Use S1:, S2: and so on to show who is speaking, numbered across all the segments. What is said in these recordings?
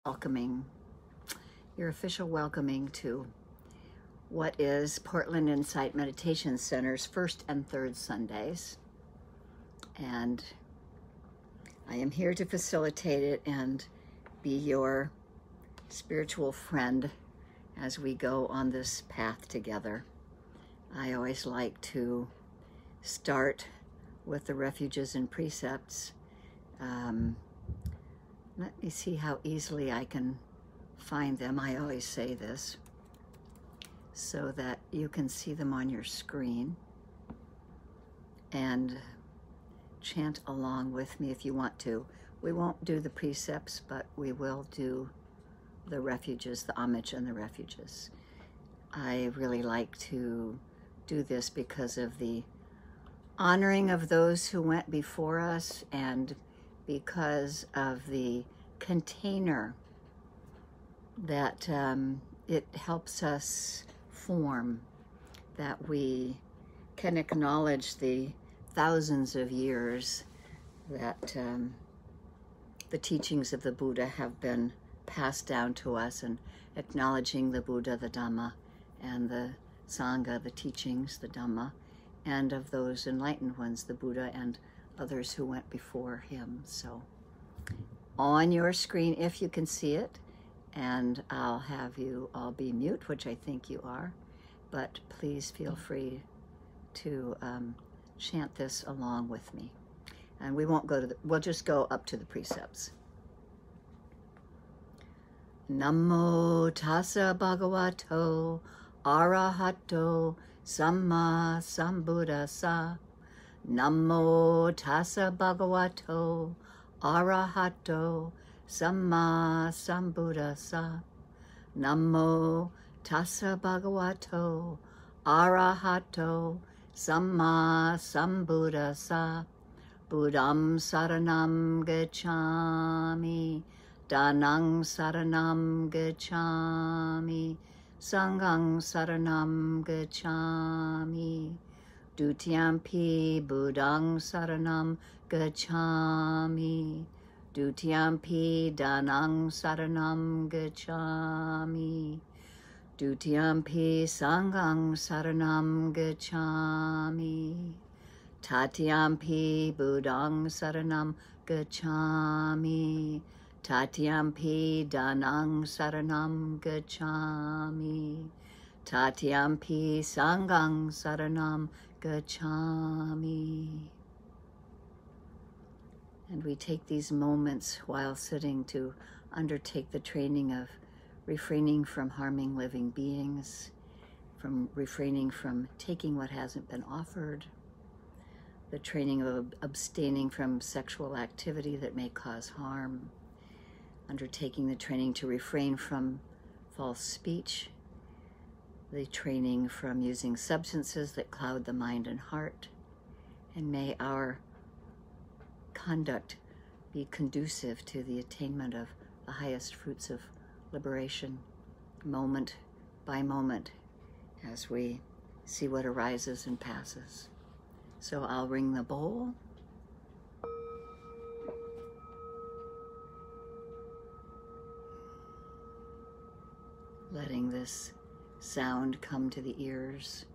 S1: welcoming, your official welcoming to what is Portland Insight Meditation Center's first and third Sundays. And I am here to facilitate it and be your spiritual friend as we go on this path together. I always like to start with the refuges and precepts. Let me see how easily I can find them. I always say this so that you can see them on your screen and chant along with me if you want to. We won't do the precepts, but we will do the refuges, the homage and the refuges. I really like to do this because of the honoring of those who went before us and because of the container that it helps us form, that we can acknowledge the thousands of years that the teachings of the Buddha have been passed down to us, and acknowledging the Buddha, the Dhamma, and the Sangha, the teachings, the Dhamma, and of those enlightened ones, the Buddha and others who went before him. So on your screen, if you can see it, and I'll have you all be mute, which I think you are, but please feel free to chant this along with me. And we won't go to we'll just go up to the precepts. Namo tassa bhagavato arahato samma sambuddhassa. Namo tassa bhagavato arahato samma sambuddhassa. Namo tassa bhagavato arahato samma sambuddhassa. Buddham saranam gacchami, dhanang saranam gacchami, sanghang saranam gacchami. Dutiyampi buddhang saranam gacchami. Dutiyampi dhanang saranam gacchami. Dutiyampi sanghang saranam gacchami. Tatiyampi buddhang saranam gacchami. Tatiyampi dhanang saranam gacchami. Tatiyampi sanghang saranam gacchami. And we take these moments while sitting to undertake the training of refraining from harming living beings, from refraining from taking what hasn't been offered, the training of abstaining from sexual activity that may cause harm, undertaking the training to refrain from false speech, the training from using substances that cloud the mind and heart, and may our conduct be conducive to the attainment of the highest fruits of liberation, moment by moment, as we see what arises and passes. So I'll ring the bowl. Letting this sound come to the ears.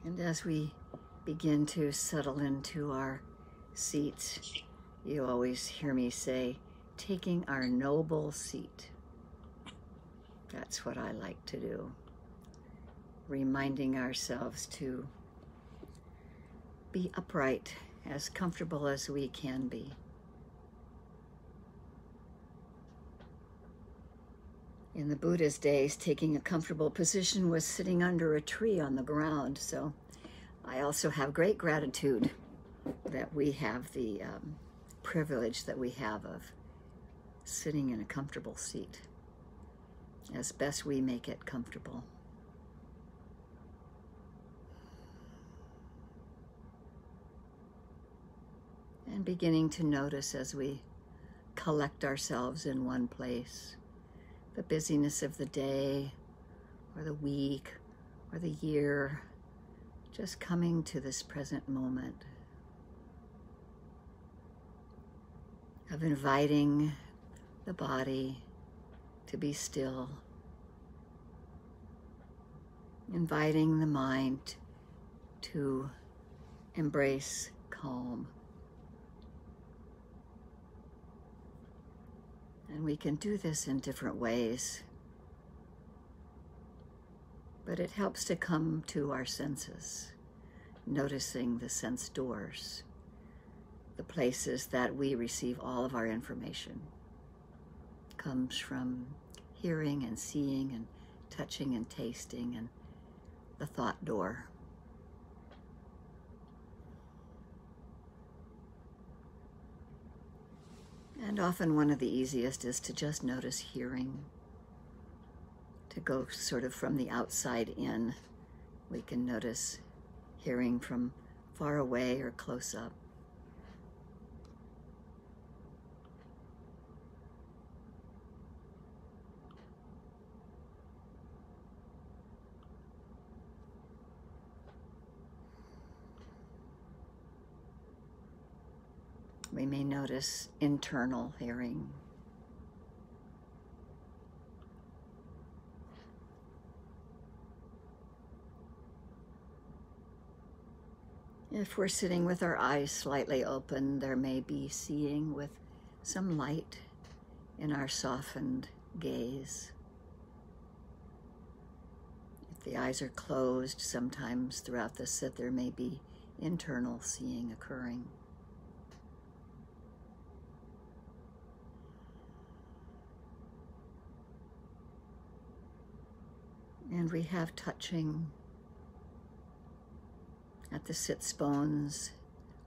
S1: And as we begin to settle into our seats, you always hear me say, taking our noble seat. That's what I like to do. Reminding ourselves to be upright, as comfortable as we can be. In the Buddha's days, taking a comfortable position was sitting under a tree on the ground. So I also have great gratitude that we have the privilege that we have of sitting in a comfortable seat as best we make it comfortable. And beginning to notice as we collect ourselves in one place, the busyness of the day or the week or the year, just coming to this present moment of inviting the body to be still, inviting the mind to embrace calm. And we can do this in different ways, but it helps to come to our senses, noticing the sense doors, the places that we receive all of our information. Comes from hearing and seeing and touching and tasting, and the thought door. And often one of the easiest is to just notice hearing, to go sort of from the outside in. We can notice hearing from far away or close up. We may notice internal hearing. If we're sitting with our eyes slightly open, there may be seeing with some light in our softened gaze. If the eyes are closed, sometimes throughout the sit there may be internal seeing occurring. And we have touching at the sits bones,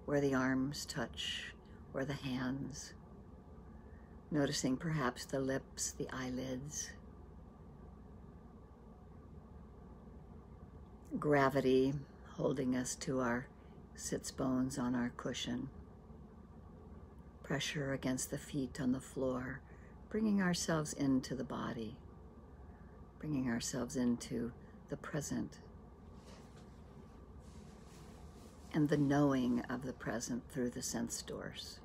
S1: where the arms touch, or the hands. Noticing perhaps the lips, the eyelids. Gravity holding us to our sits bones on our cushion. Pressure against the feet on the floor, bringing ourselves into the body. Bringing ourselves into the present and the knowing of the present through the sense doors.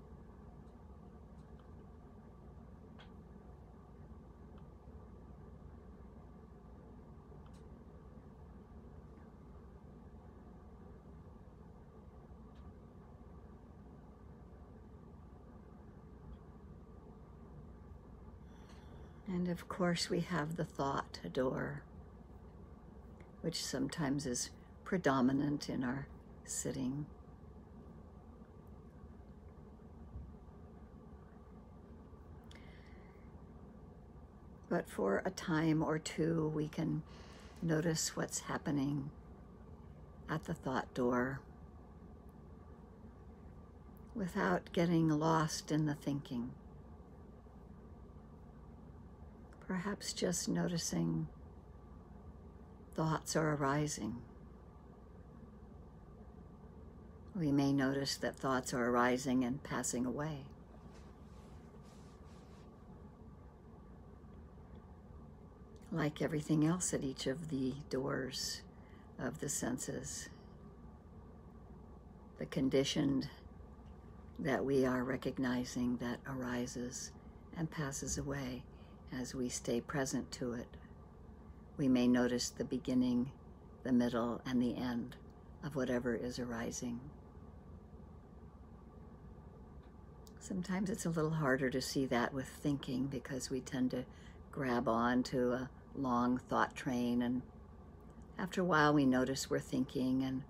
S1: And of course we have the thought door, which sometimes is predominant in our sitting. But for a time or two, we can notice what's happening at the thought door without getting lost in the thinking. Perhaps just noticing thoughts are arising. We may notice that thoughts are arising and passing away. Like everything else at each of the doors of the senses, the conditioned that we are recognizing that arises and passes away as we stay present to it. We may notice the beginning, the middle, and the end of whatever is arising. Sometimes it's a little harder to see that with thinking because we tend to grab on to a long thought train, and after a while we notice we're thinking, and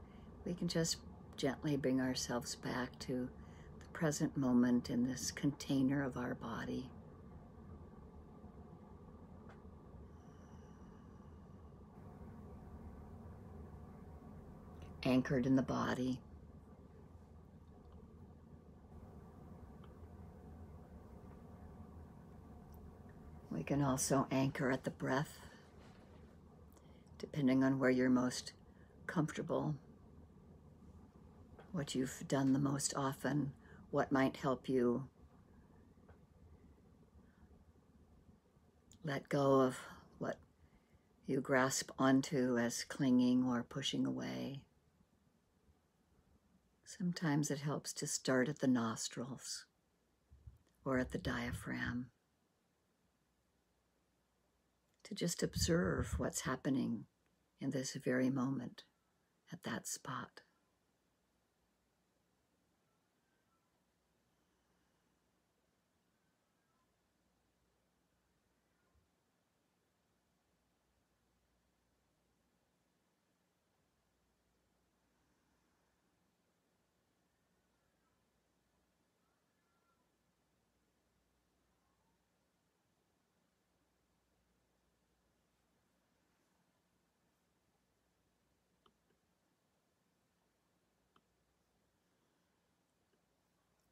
S1: we can just gently bring ourselves back to the present moment in this container of our body. Anchored in the body. We can also anchor at the breath, depending on where you're most comfortable, what you've done the most often, what might help you let go of what you grasp onto as clinging or pushing away. Sometimes it helps to start at the nostrils or at the diaphragm, to just observe what's happening in this very moment at that spot.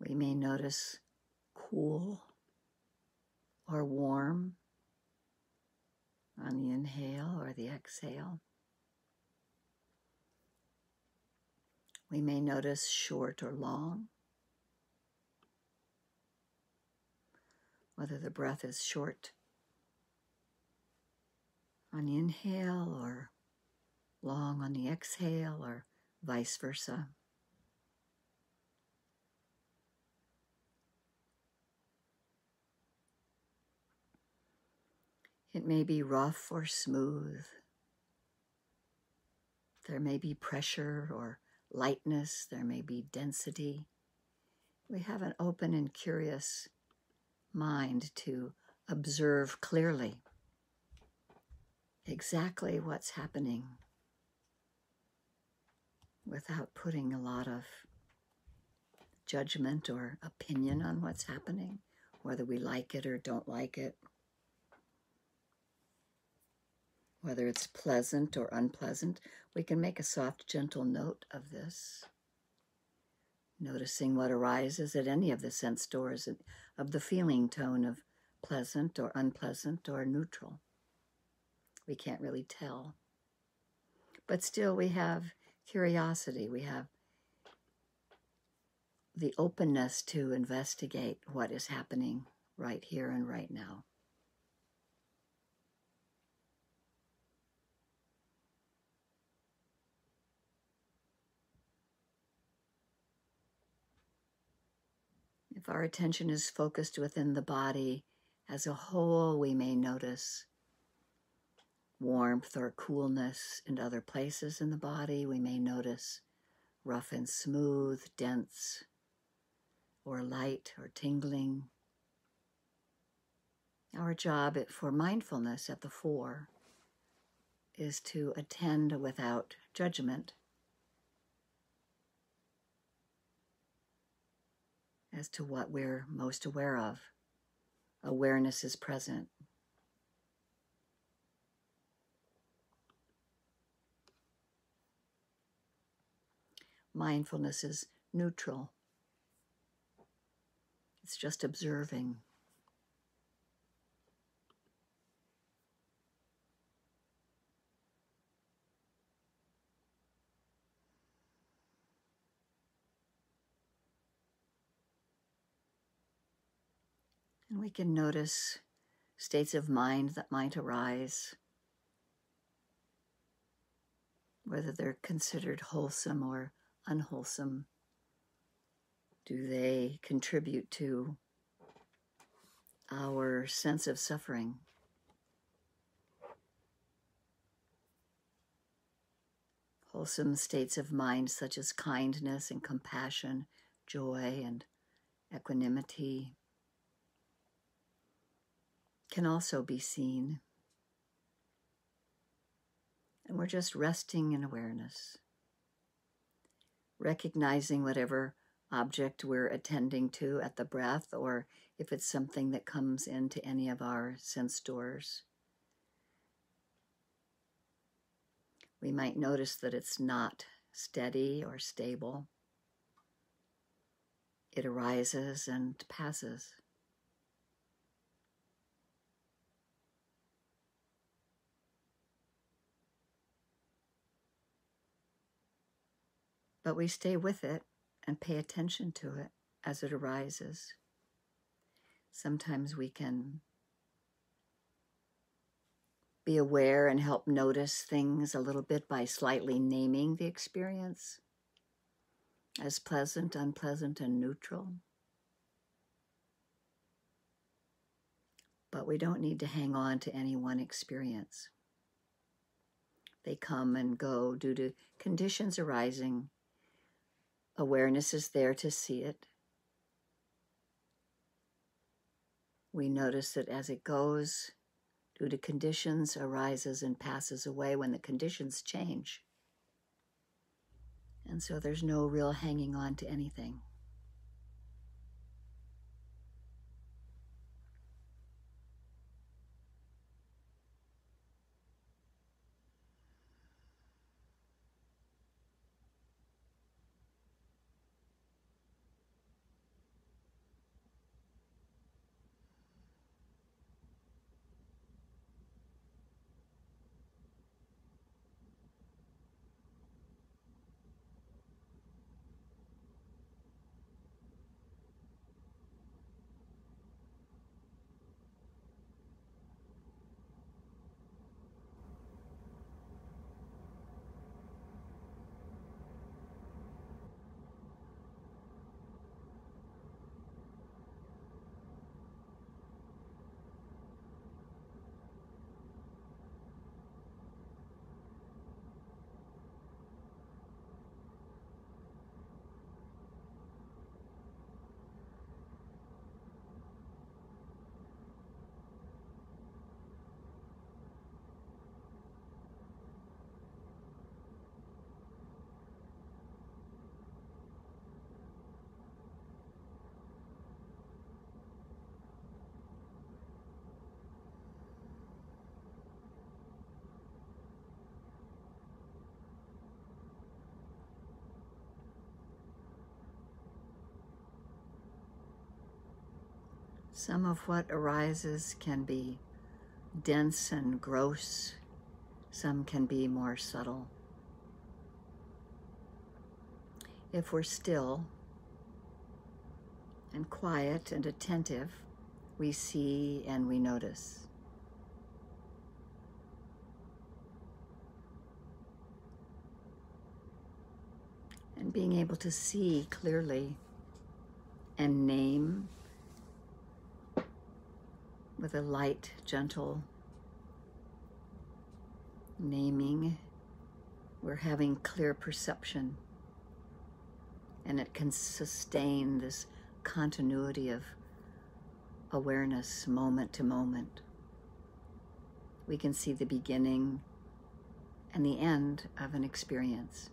S1: We may notice cool or warm on the inhale or the exhale. We may notice short or long, whether the breath is short on the inhale or long on the exhale or vice versa. It may be rough or smooth. There may be pressure or lightness. There may be density. We have an open and curious mind to observe clearly exactly what's happening without putting a lot of judgment or opinion on what's happening, whether we like it or don't like it, whether it's pleasant or unpleasant. We can make a soft, gentle note of this, noticing what arises at any of the sense doors of the feeling tone of pleasant or unpleasant or neutral. We can't really tell. But still we have curiosity. We have the openness to investigate what is happening right here and right now. If our attention is focused within the body as a whole, we may notice warmth or coolness in other places in the body. We may notice rough and smooth, dense, or light or tingling. Our job for mindfulness at the fore is to attend without judgment as to what we're most aware of. Awareness is present. Mindfulness is neutral. It's just observing. And we can notice states of mind that might arise, whether they're considered wholesome or unwholesome. Do they contribute to our sense of suffering? Wholesome states of mind such as kindness and compassion, joy and equanimity can also be seen. And we're just resting in awareness, recognizing whatever object we're attending to at the breath, or if it's something that comes into any of our sense doors. We might notice that it's not steady or stable. It arises and passes. But we stay with it and pay attention to it. as it arises. Sometimes we can be aware and help notice things a little bit by slightly naming the experience as pleasant, unpleasant, and neutral. But we don't need to hang on to any one experience. They come and go due to conditions arising. Awareness is there to see it. We notice it as it goes, due to conditions, arises and passes away when the conditions change. And so there's no real hanging on to anything. Some of what arises can be dense and gross. Some can be more subtle. If we're still and quiet and attentive, we see and we notice. And being able to see clearly and name with a light, gentle naming, we're having clear perception, and it can sustain this continuity of awareness moment to moment. We can see the beginning and the end of an experience.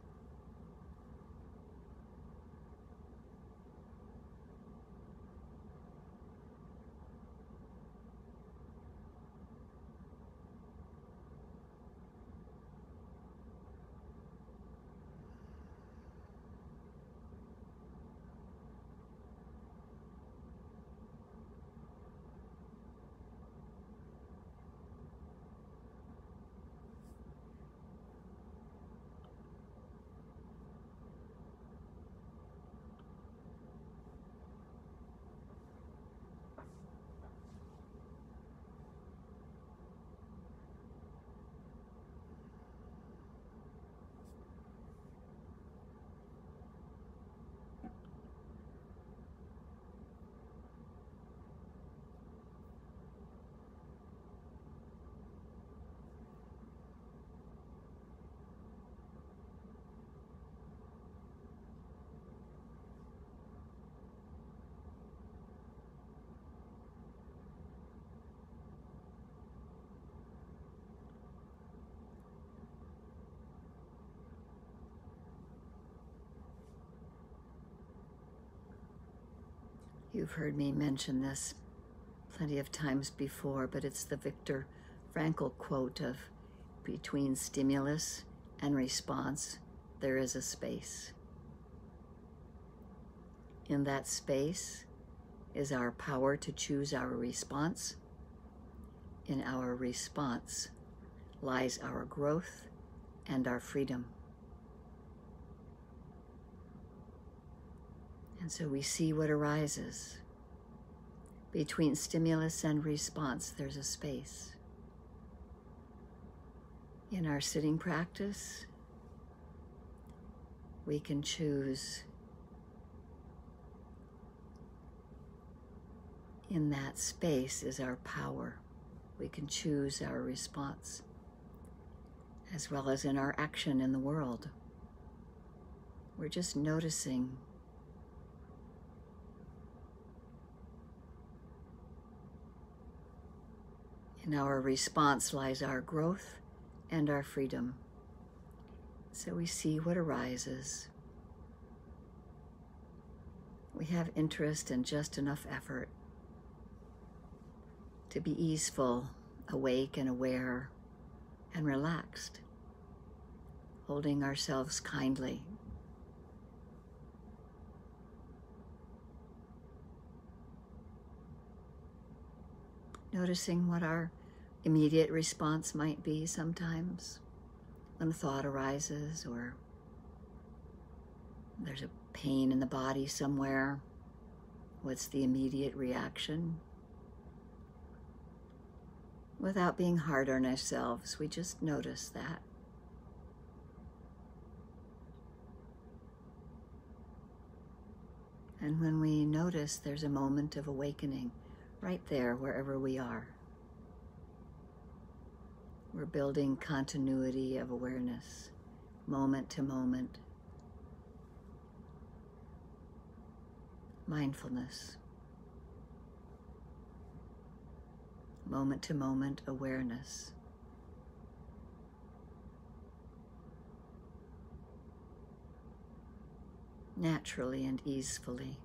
S1: You've heard me mention this plenty of times before, but it's the Viktor Frankl quote of, between stimulus and response, there is a space. In that space is our power to choose our response. In our response lies our growth and our freedom. And so we see what arises. Between stimulus and response, there's a space. In our sitting practice, we can choose in that space is our power. We can choose our response, as well as in our action in the world. We're just noticing. In our response lies our growth and our freedom. So we see what arises. We have interest and just enough effort to be easeful, awake and aware, and relaxed, holding ourselves kindly. Noticing what our immediate response might be sometimes when a thought arises or there's a pain in the body somewhere. What's the immediate reaction? Without being hard on ourselves, we just notice that. And when we notice, there's a moment of awakening right there, wherever we are. We're building continuity of awareness, moment to moment. Mindfulness. Moment to moment awareness. Naturally and easefully.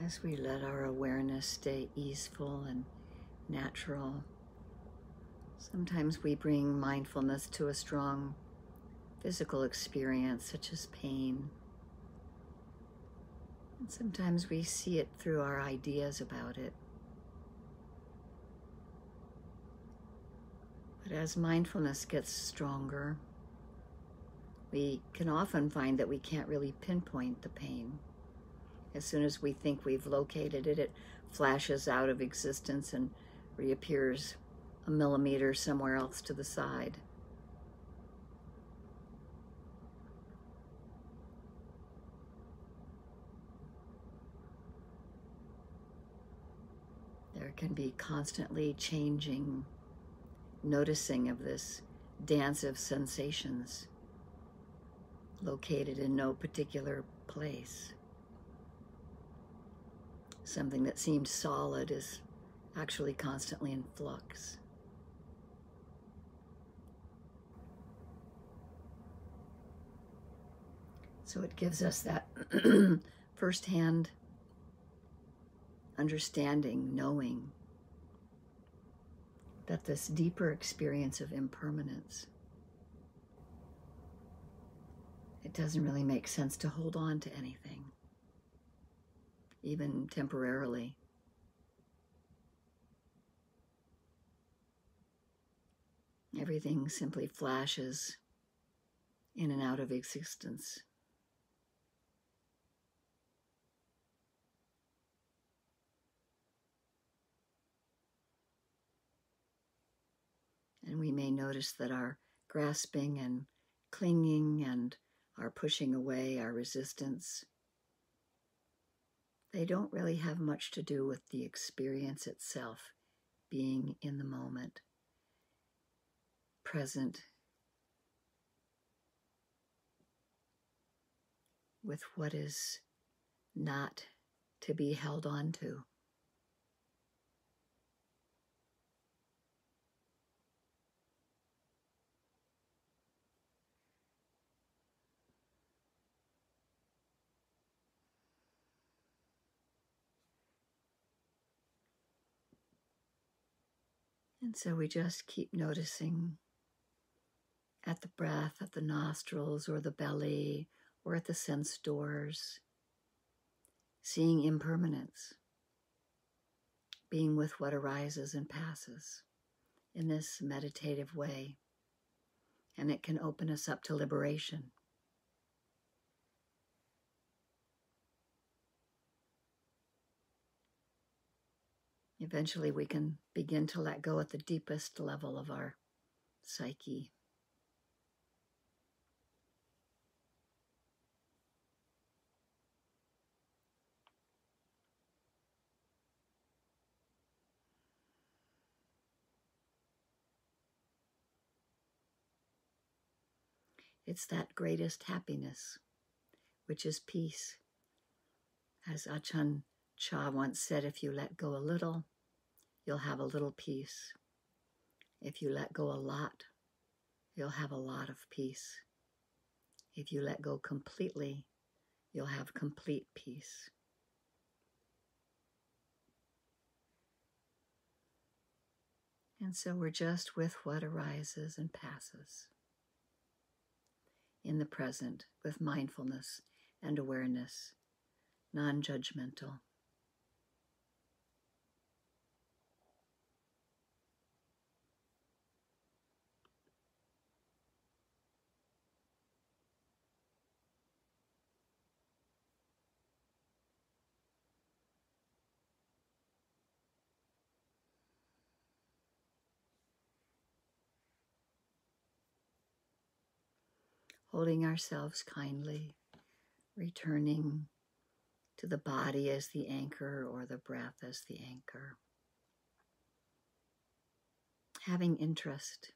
S1: As we let our awareness stay easeful and natural, sometimes we bring mindfulness to a strong physical experience, such as pain. And sometimes we see it through our ideas about it. But as mindfulness gets stronger, we can often find that we can't really pinpoint the pain. As soon as we think we've located it, it flashes out of existence and reappears a millimeter somewhere else to the side. There can be constantly changing noticing of this dance of sensations located in no particular place. Something that seems solid is actually constantly in flux. So it gives us that firsthand understanding, knowing that this deeper experience of impermanence, it doesn't really make sense to hold on to anything, even temporarily. Everything simply flashes in and out of existence. And we may notice that our grasping and clinging and our pushing away, our resistance, they don't really have much to do with the experience itself, being in the moment, present with what is not to be held on to. And so we just keep noticing at the breath, at the nostrils or the belly or at the sense doors, seeing impermanence, being with what arises and passes in this meditative way. And it can open us up to liberation. Eventually we can begin to let go at the deepest level of our psyche. It's that greatest happiness, which is peace. As Ajahn Chah once said, if you let go a little, you'll have a little peace. If you let go a lot, you'll have a lot of peace. If you let go completely, you'll have complete peace. And so we're just with what arises and passes in the present with mindfulness and awareness, non-judgmental. Holding ourselves kindly, returning to the body as the anchor or the breath as the anchor. Having interest.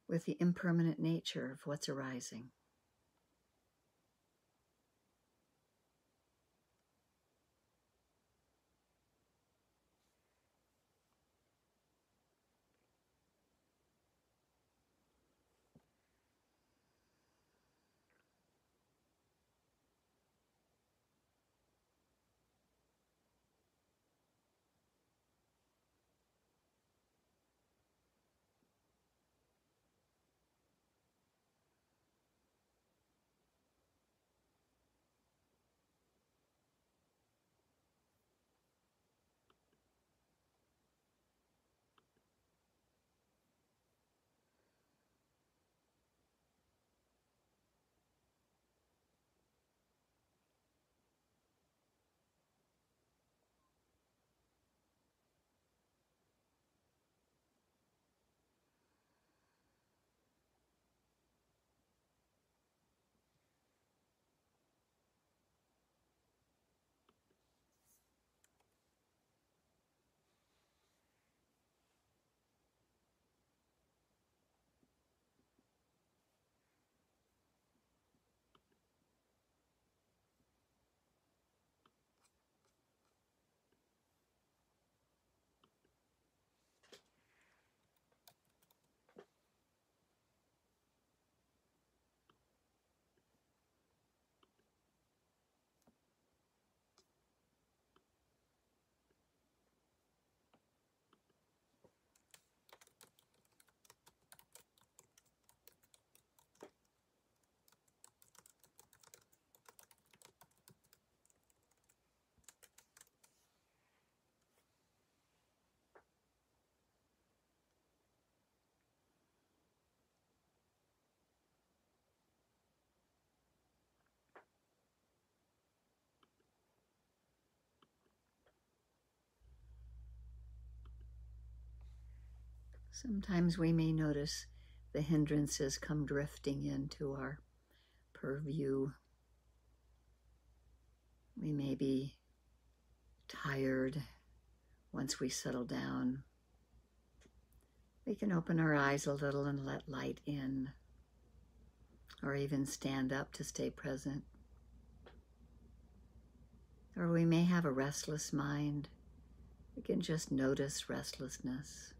S1: With the impermanent nature of what's arising. Sometimes we may notice the hindrances come drifting into our purview. We may be tired once we settle down. We can open our eyes a little and let light in, or even stand up to stay present. Or we may have a restless mind. We can just notice restlessness.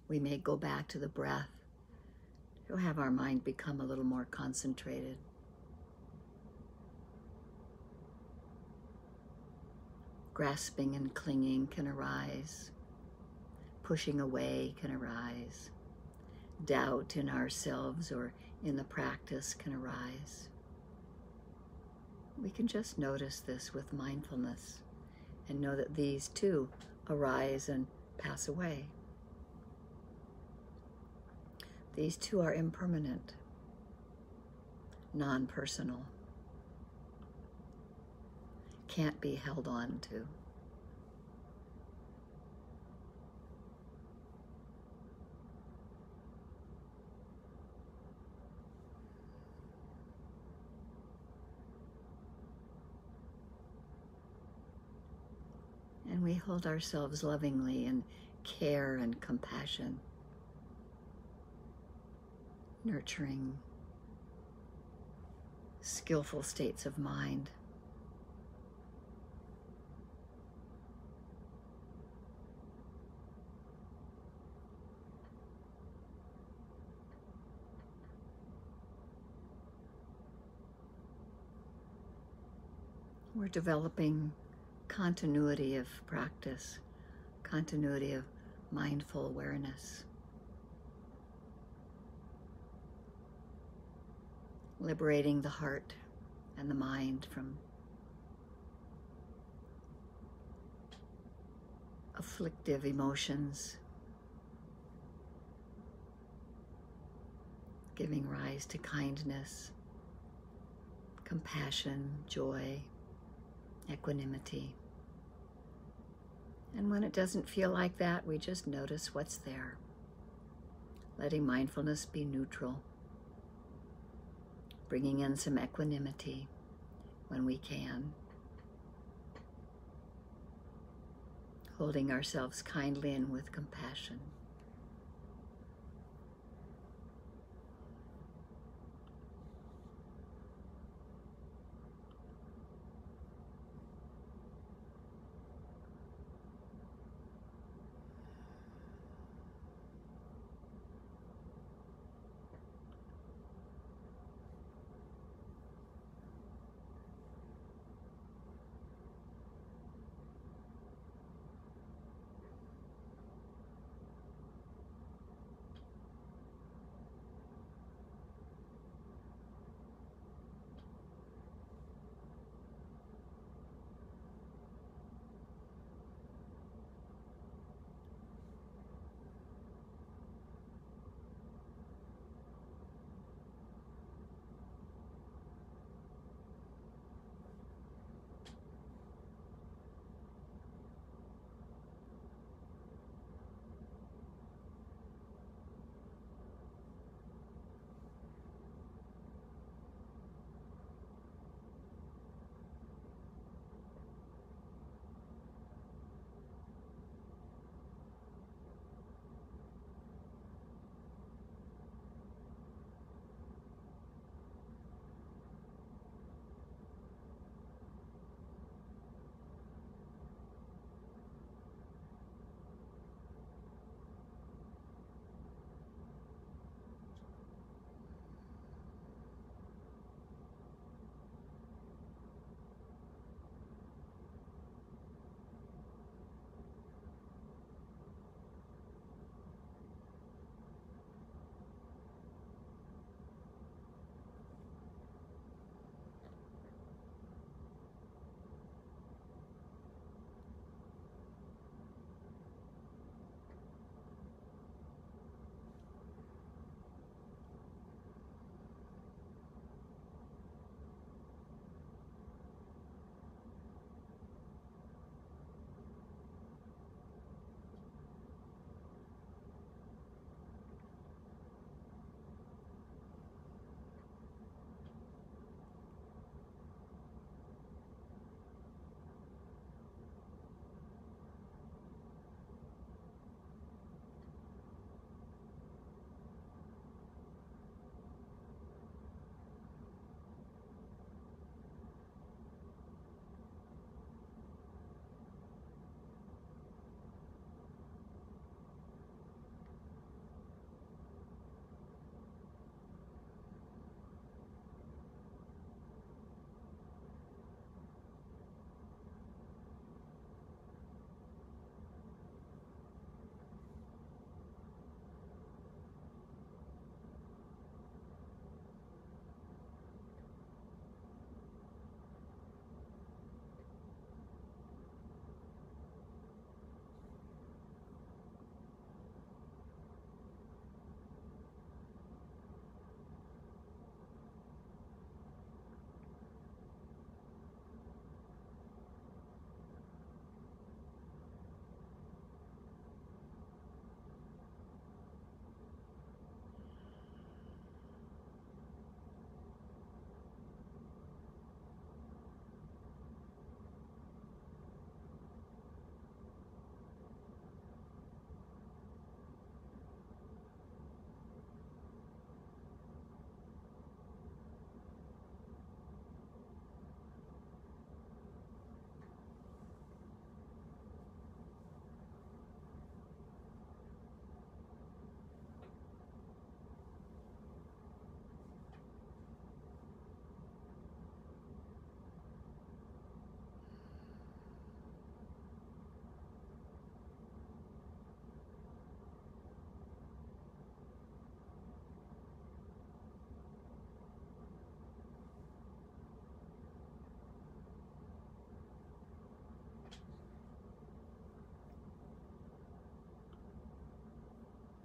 S1: We may go back to the breath to have our mind become a little more concentrated. Grasping and clinging can arise. Pushing away can arise. Doubt in ourselves or in the practice can arise. We can just notice this with mindfulness and know that these too arise and pass away. These too are impermanent, non-personal, can't be held on to. And we hold ourselves lovingly in care and compassion, nurturing skillful states of mind. We're developing continuity of practice, continuity of mindful awareness. Liberating the heart and the mind from afflictive emotions, giving rise to kindness, compassion, joy, equanimity. And when it doesn't feel like that, we just notice what's there, letting mindfulness be neutral, bringing in some equanimity when we can, holding ourselves kindly and with compassion.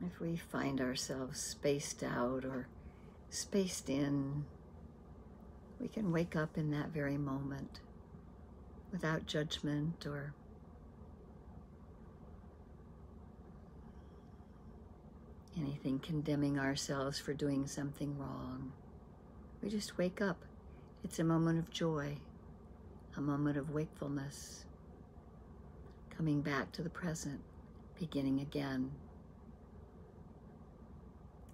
S1: If we find ourselves spaced out or spaced in, we can wake up in that very moment without judgment or anything condemning ourselves for doing something wrong. We just wake up. It's a moment of joy, a moment of wakefulness, coming back to the present, beginning again,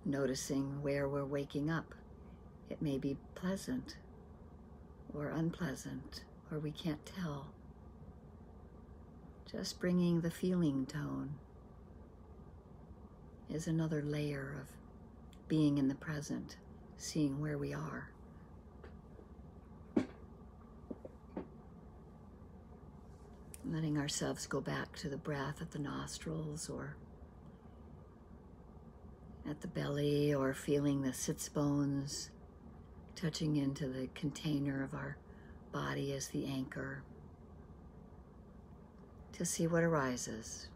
S1: noticing where we're waking up. It may be pleasant or unpleasant, or we can't tell. Just bringing the feeling tone is another layer of being in the present, seeing where we are. Letting ourselves go back to the breath at the nostrils or at the belly, or feeling the sits bones touching into the container of our body as the anchor, to see what arises.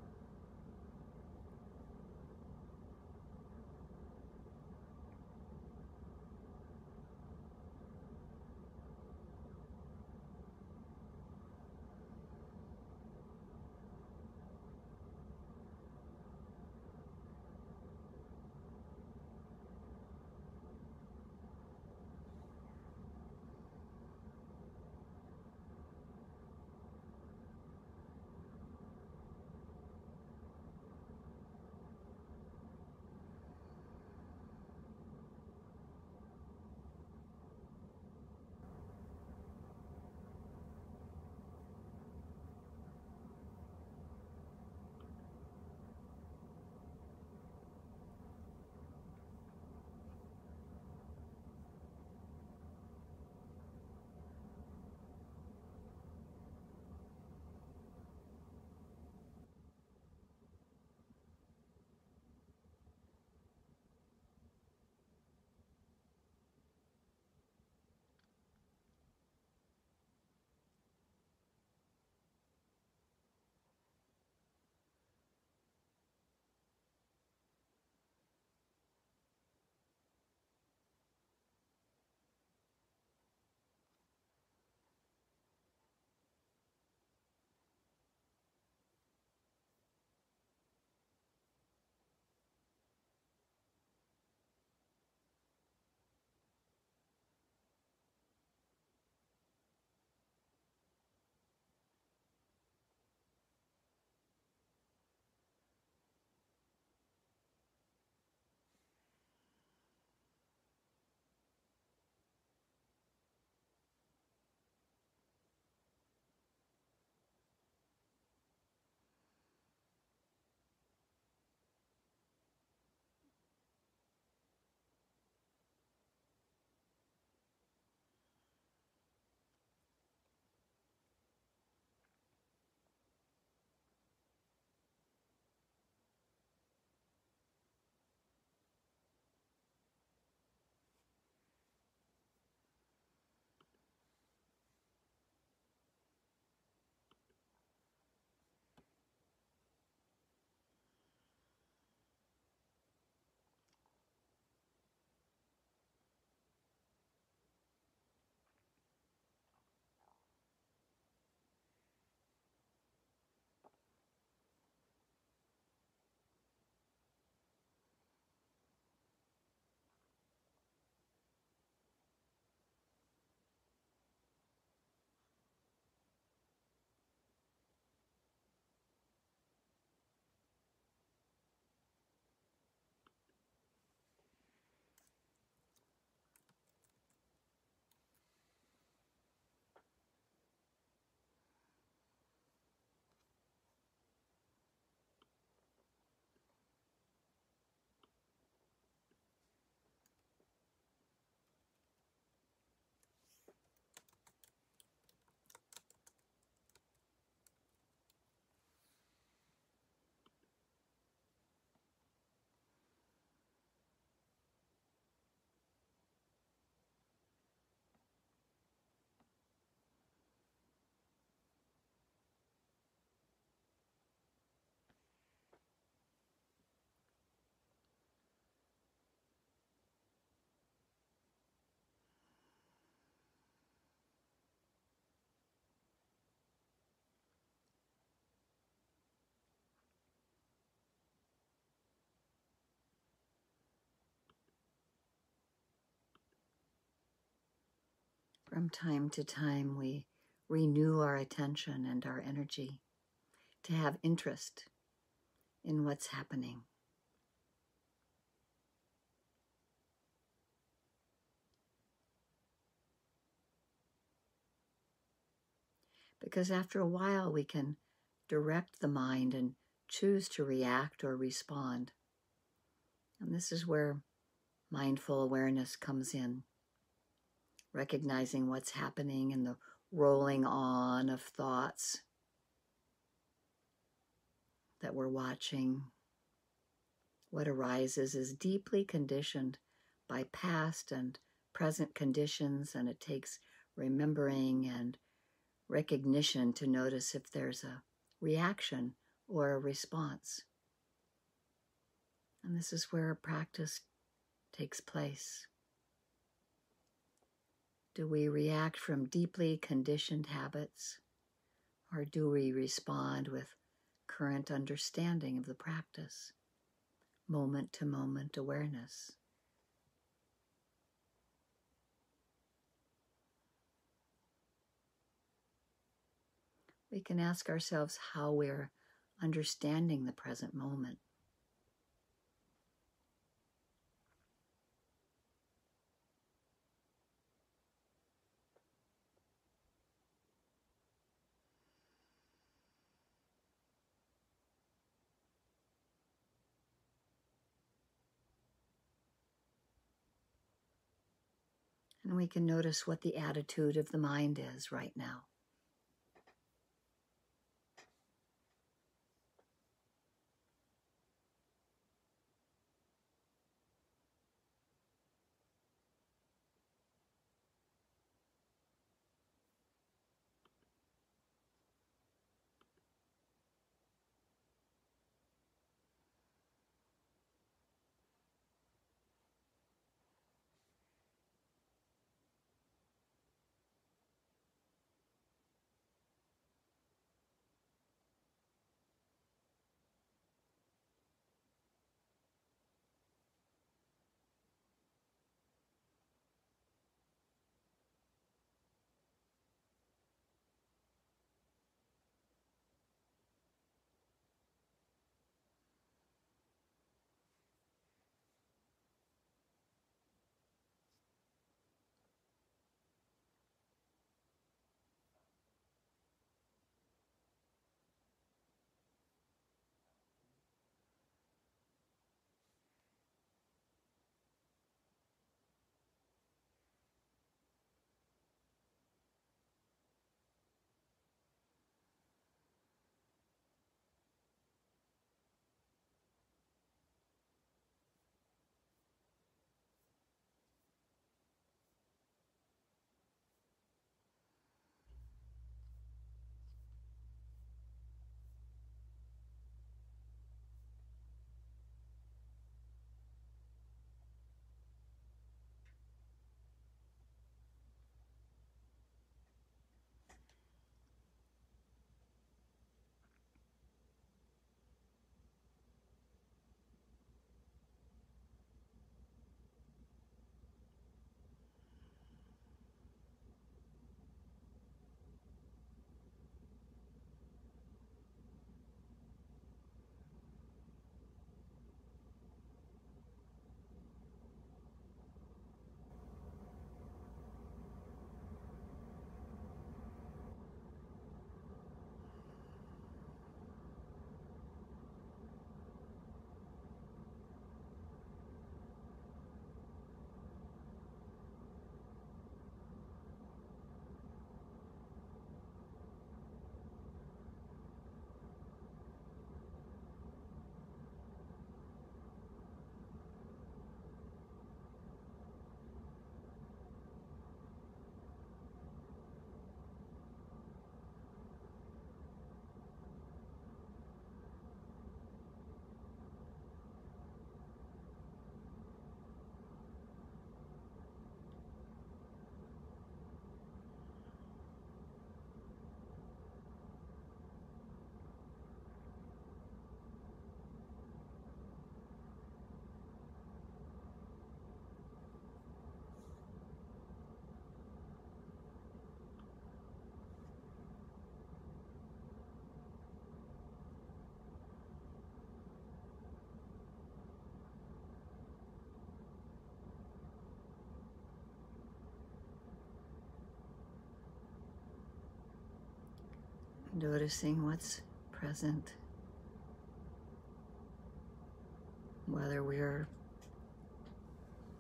S1: From time to time, we renew our attention and our energy to have interest in what's happening. Because after a while, we can direct the mind and choose to react or respond. And this is where mindful awareness comes in, recognizing what's happening in the rolling on of thoughts that we're watching. What arises is deeply conditioned by past and present conditions, and it takes remembering and recognition to notice if there's a reaction or a response. And this is where practice takes place. Do we react from deeply conditioned habits, or do we respond with current understanding of the practice, moment-to-moment awareness? We can ask ourselves how we're understanding the present moment. And we can notice what the attitude of the mind is right now. Noticing what's present, whether we're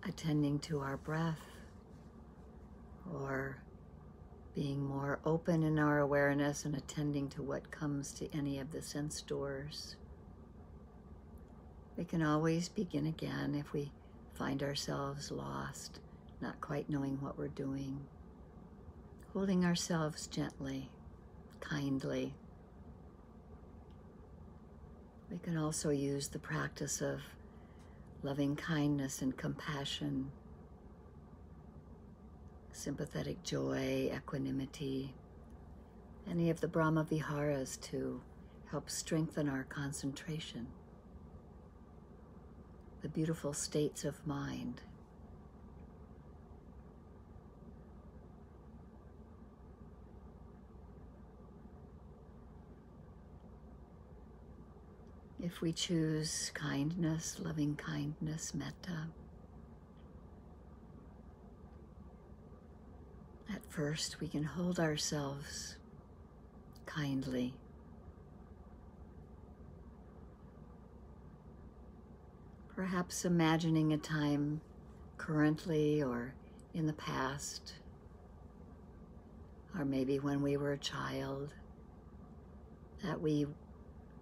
S1: attending to our breath or being more open in our awareness and attending to what comes to any of the sense doors. We can always begin again if we find ourselves lost, not quite knowing what we're doing. Holding ourselves gently, kindly. We can also use the practice of loving kindness and compassion, sympathetic joy, equanimity, any of the Brahmaviharas to help strengthen our concentration, the beautiful states of mind. If we choose kindness, loving kindness, metta, at first we can hold ourselves kindly. Perhaps imagining a time currently or in the past, or maybe when we were a child, that we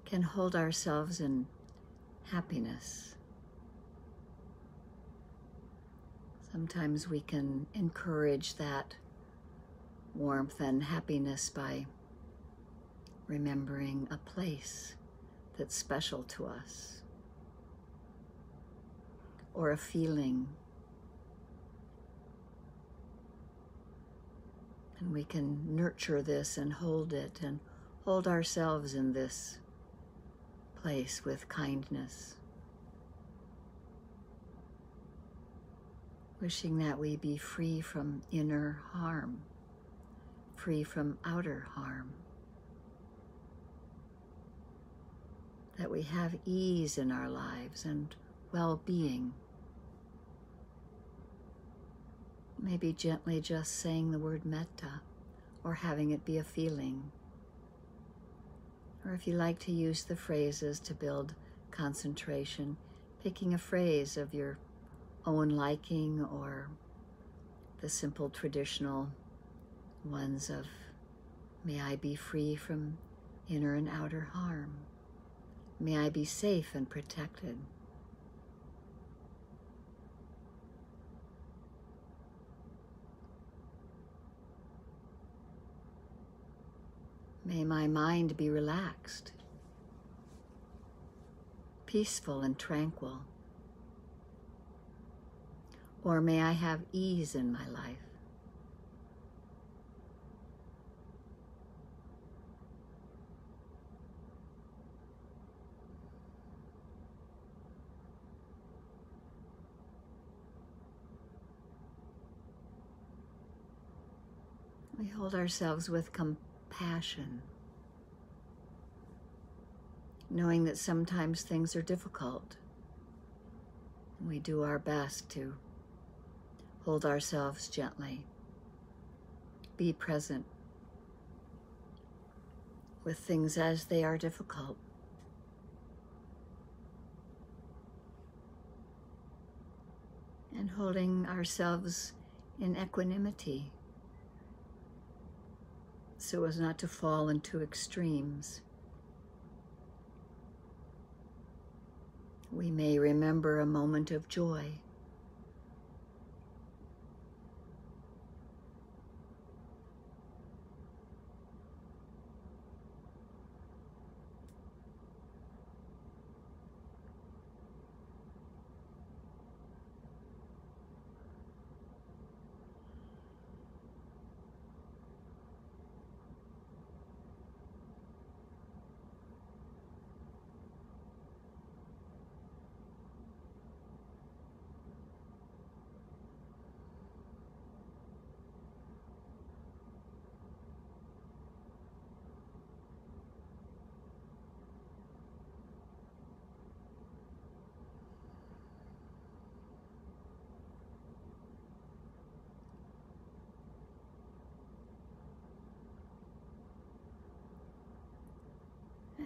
S1: can hold ourselves in happiness. Sometimes we can encourage that warmth and happiness by remembering a place that's special to us, or a feeling. And we can nurture this and hold it and hold ourselves in this place with kindness, wishing that we be free from inner harm, free from outer harm, that we have ease in our lives and well-being. Maybe gently just saying the word metta or having it be a feeling. Or if you like to use the phrases to build concentration, picking a phrase of your own liking or the simple traditional ones of, may I be free from inner and outer harm. May I be safe and protected. May my mind be relaxed, peaceful and tranquil. Or may I have ease in my life. We hold ourselves with compassion, knowing that sometimes things are difficult. We do our best to hold ourselves gently, be present with things as they are difficult. And holding ourselves in equanimity so as not to fall into extremes. We may remember a moment of joy.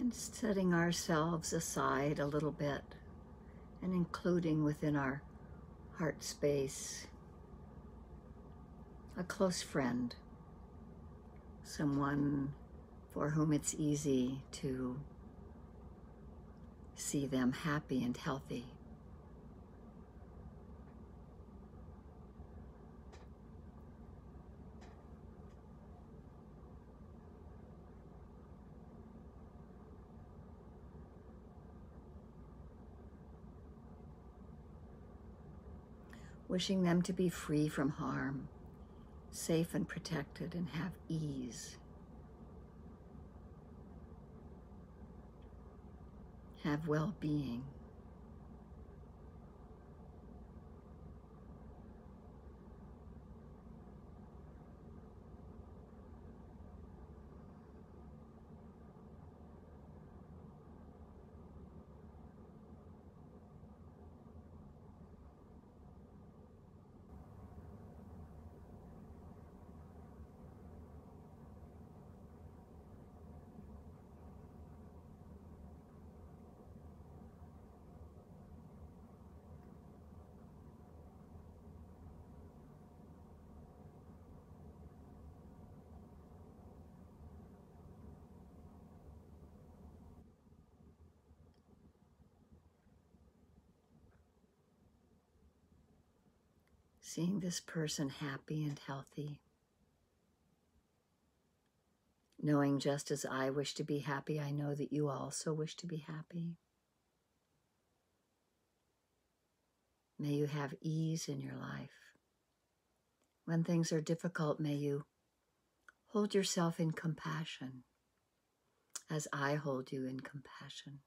S1: And setting ourselves aside a little bit and including within our heart space a close friend, someone for whom it's easy to see them happy and healthy. Wishing them to be free from harm, safe and protected, and have ease. Have well-being. Seeing this person happy and healthy. Knowing just as I wish to be happy, I know that you also wish to be happy. May you have ease in your life. When things are difficult, may you hold yourself in compassion as I hold you in compassion.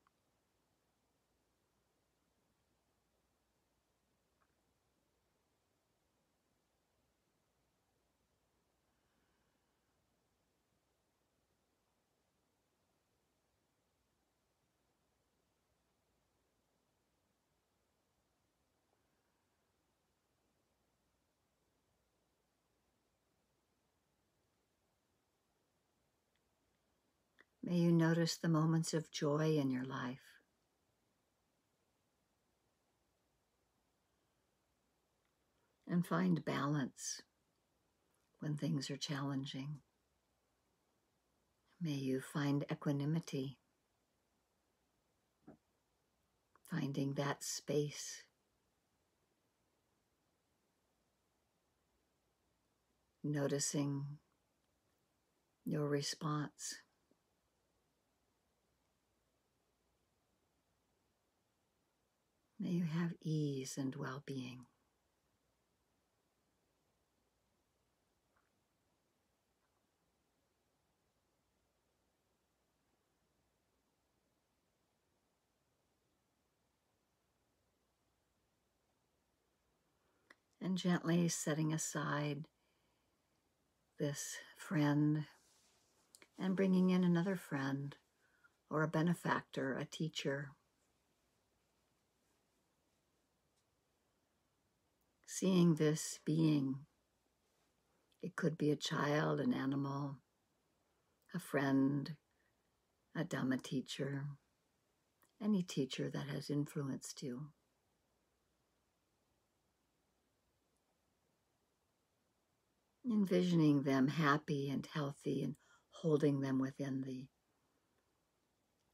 S1: May you notice the moments of joy in your life. And find balance when things are challenging. May you find equanimity, finding that space, noticing your response. May you have ease and well-being. And gently setting aside this friend and bringing in another friend or a benefactor, a teacher. Seeing this being, it could be a child, an animal, a friend, a Dhamma teacher, any teacher that has influenced you. Envisioning them happy and healthy and holding them within the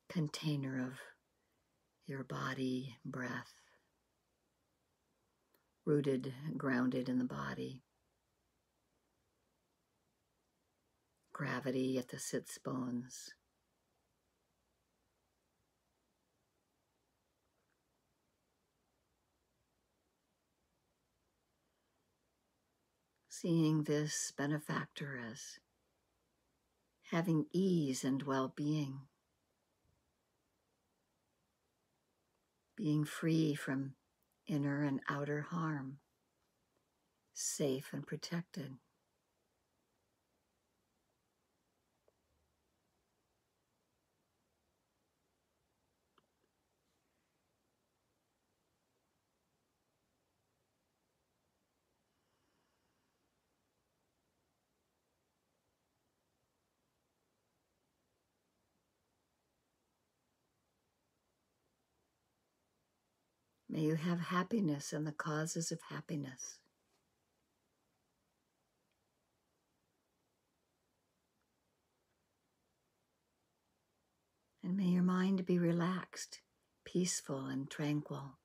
S1: container of your body, breath, rooted, grounded in the body. Gravity at the sits bones. Seeing this benefactor as having ease and well-being, being free from inner and outer harm, safe and protected. May you have happiness and the causes of happiness. And may your mind be relaxed, peaceful, and tranquil.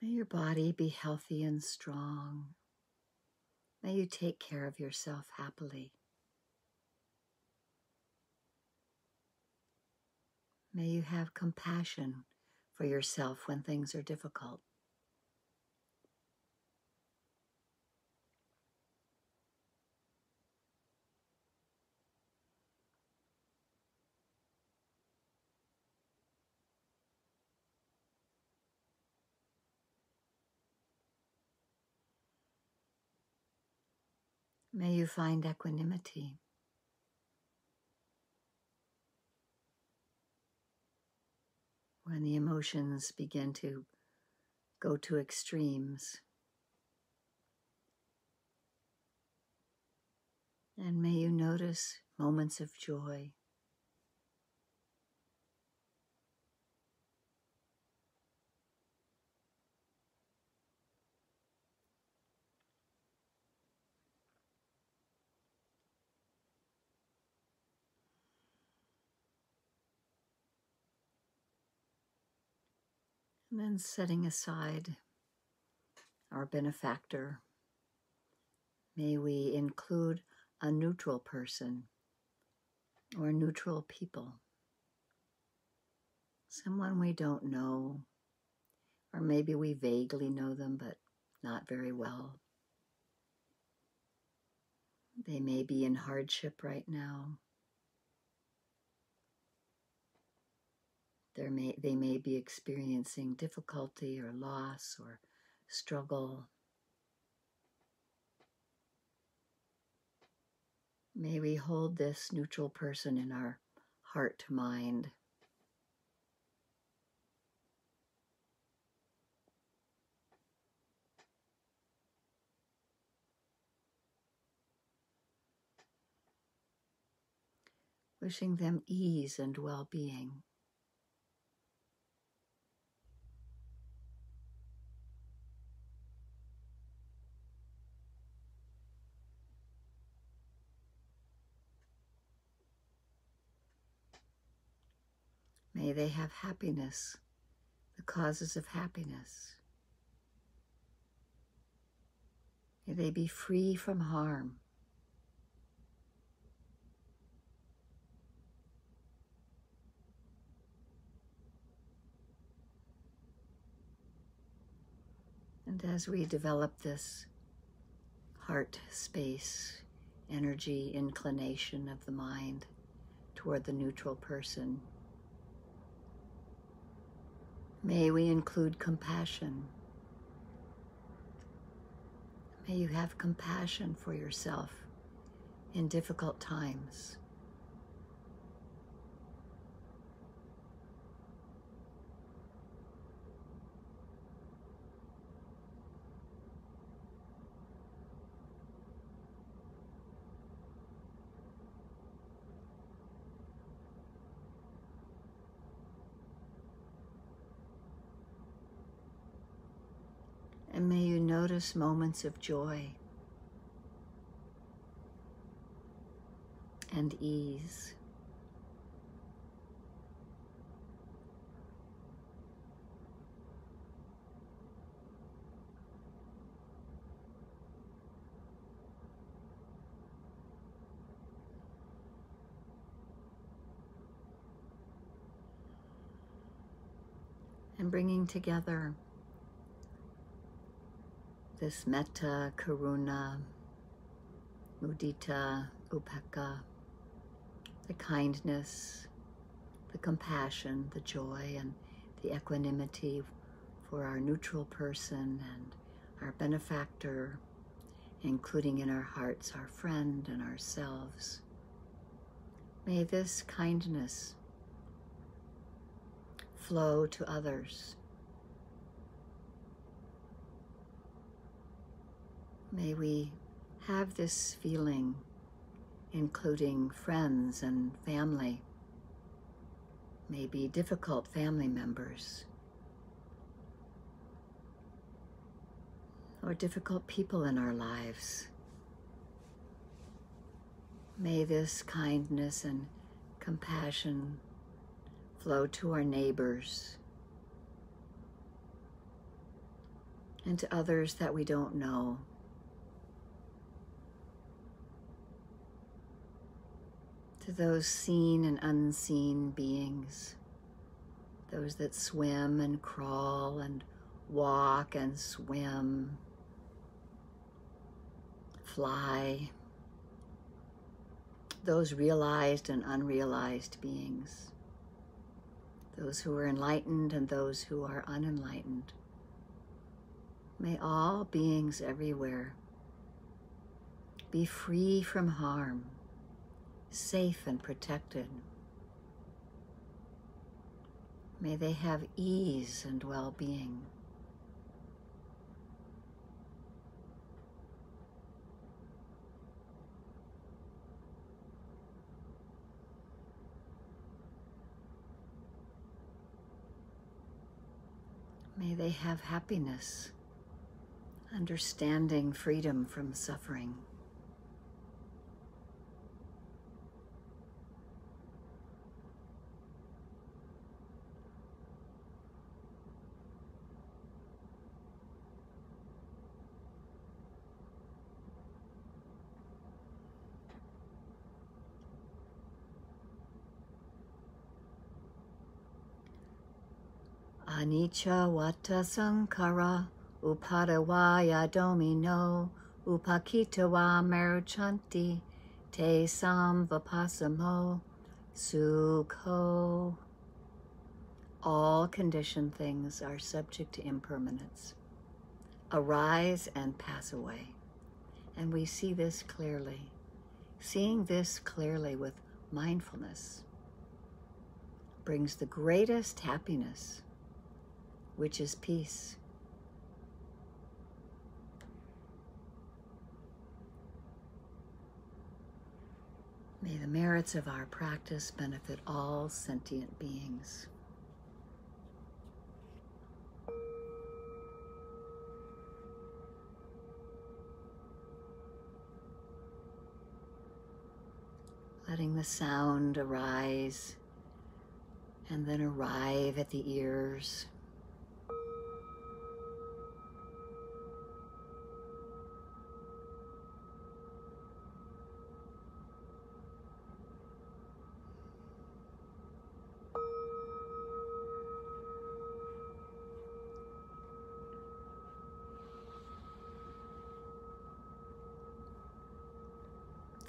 S1: May your body be healthy and strong. May you take care of yourself happily. May you have compassion for yourself when things are difficult. May you find equanimity. When the emotions begin to go to extremes. And may you notice moments of joy. And then setting aside our benefactor, may we include a neutral person or neutral people, someone we don't know, or maybe we vaguely know them but not very well. They may be in hardship right now. They may be experiencing difficulty or loss or struggle. May we hold this neutral person in our heart to mind. Wishing them ease and well-being. May they have happiness, the causes of happiness. May they be free from harm. And as we develop this heart space, energy, inclination of the mind toward the neutral person, may we include compassion. May you have compassion for yourself in difficult times. And may you notice moments of joy and ease. and bringing together this metta, karuna, mudita, upekkha, the kindness, the compassion, the joy, and the equanimity for our neutral person and our benefactor, including in our hearts our friend and ourselves. May this kindness flow to others. May we have this feeling, including friends and family, maybe difficult family members, or difficult people in our lives. May this kindness and compassion flow to our neighbors and to others that we don't know. To those seen and unseen beings, those that swim and crawl and walk and swim, fly, those realized and unrealized beings, those who are enlightened and those who are unenlightened. May all beings everywhere be free from harm, safe and protected. May they have ease and well-being. May they have happiness, understanding, freedom from suffering. Anicca vata sankhara upadavaya domino upakitava merchanti te samvapasamo sukho. All conditioned things are subject to impermanence, arise and pass away. And we see this clearly. Seeing this clearly with mindfulness brings the greatest happiness, which is peace. May the merits of our practice benefit all sentient beings. Letting the sound arise and then arrive at the ears.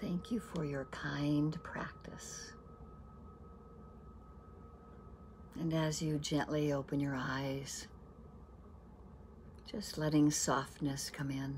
S1: Thank you for your kind practice. And as you gently open your eyes, just letting softness come in.